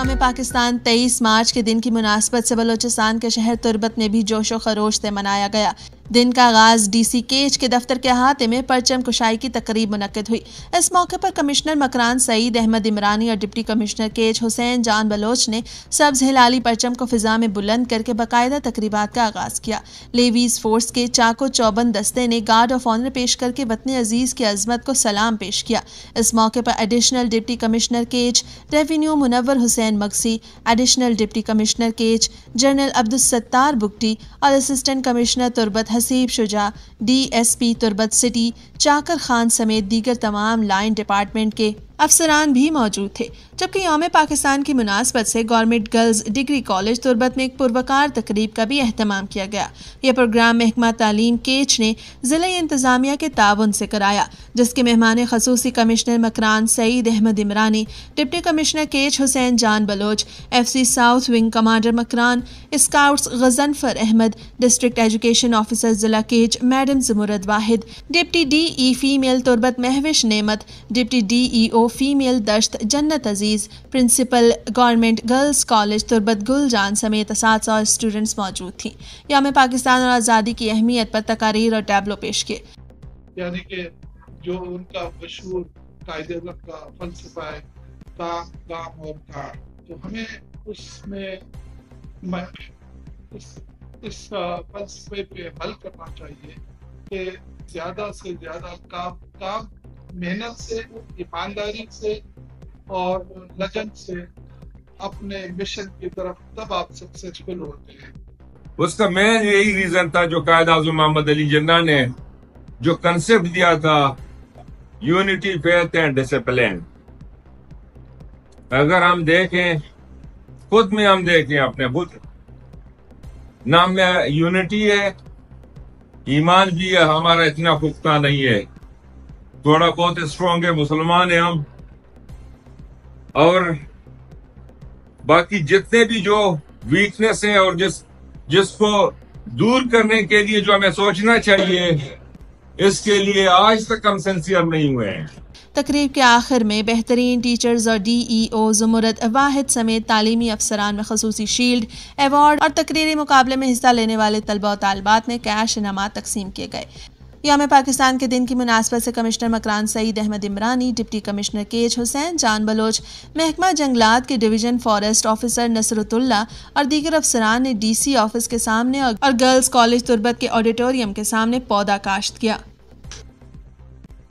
یوم پاکستان 23 مارچ کے دن کی مناسبت سے بلوچستان کے شہر تربت میں بھی جوش و خروش سے منایا گیا۔ دن کا آغاز ڈی سی کیچ کے دفتر کے احاطے میں پرچم کشائی کی تقریب منعقد ہوئی۔ اس موقع پر کمشنر مکران سعید احمد عمرانی اور ڈپٹی کمشنر کیچ حسین جان بلوچ نے سبز ہلالی پرچم کو فضا میں بلند کر کے باقاعدہ تقریبات کا آغاز کیا۔ لیویز فورس کے چاکو چوبند دستے نے گارڈ آف آنر پیش کر کے وطن عزیز کی عظمت کو سلام پیش کیا۔ اس موقع پر additional deputy commissioner Kech revenue Munawar Hussain Magsi, additional deputy commissioner Kech general Abdul Sattar Bugti اور assistant commissioner Turbat Haseeb Shuja, D S P Turbat city چاکر خان سمیت دیگر تمام لائن ڈپارٹمنٹ کے افسران بھی موجود تھے، جبکہ یوم پاکستان کی مناسبت سے گورنمنٹ گرلز ڈگری کالج تربت میں ایک پروقار تقریب کا بھی اہتمام کیا گیا۔ یہ پروگرام محکمہ تعلیم کیچ نے ضلعی انتظامیہ کے تعاون سے کرایا، جس کے مہمان خصوصی commissioner Makran Saeed Ahmed Umrani, deputy commissioner Kech Hussain Jan Baloch, F C south wing commander Makran, scouts Ghazanfar Ahmed, district education officer ضلع Kech madam Zumurd Wahid, deputy D E female Turbat Mahvish Naimat, deputy D E O female Dasht Jannat Aziz, principal government girls college Turbat Gul جان سمیت اساتذہ اور اسٹوڈنٹس موجود تھیں۔ یوم پاکستان اور آزادی کی اہمیت پر تقاریر اور ٹیبلو پیش کیے۔ یعنی کہ جو ان کا مشہور قائد اعظم کا فلسفہ ہے کام کام اور کام، تو ہمیں اس میں اس فلسفے پہ عمل کرنا چاہیے کہ زیادہ سے زیادہ کام محنت سے، ایمانداری سے اور لگن سے اپنے مشن کی طرف تب آپ سکسیسفل ہوتے ہیں۔ اس کا مین یہی ریزن تھا جو قائد اعظم محمد علی جناح نے جو کنسپٹ دیا تھا، یونٹی فیتھ اینڈ ڈسپلن۔ اگر ہم دیکھیں خود میں، ہم دیکھیں اپنے خود نام میں یونٹی ہے، ایمان بھی ہے، ہمارا اتنا پختہ نہیں ہے، تھوڑا بہت اسٹرانگ ہے، مسلمان ہیں ہم، اور باقی جتنے بھی جو ویکنیس ہیں اور جس کو دور کرنے کے لیے جو ہمیں سوچنا چاہیے، اس کے لیے آج تک ہم سنسیئر نہیں ہوئے ہیں۔ تقریب کے آخر میں بہترین ٹیچرز اور ڈی ای او زمرد واحد سمیت تعلیمی افسران میں خصوصی شیلڈ، ایوارڈ اور تقریری مقابلے میں حصہ لینے والے طلبہ و طالبات میں کیش انعامات تقسیم کیے گئے۔ یوم پاکستان کے دن کی مناسبت سے commissioner Makran Saeed Ahmed Umrani, deputy commissioner Kech Hussain Jan Baloch, محکمہ جنگلات کے ڈویژن فارسٹ آفیسر نصرت اللہ اور دیگر افسران نے ڈی سی آفس کے سامنے اور گرلز کالج تربت کے آڈیٹوریم کے سامنے پودا کاشت کیا۔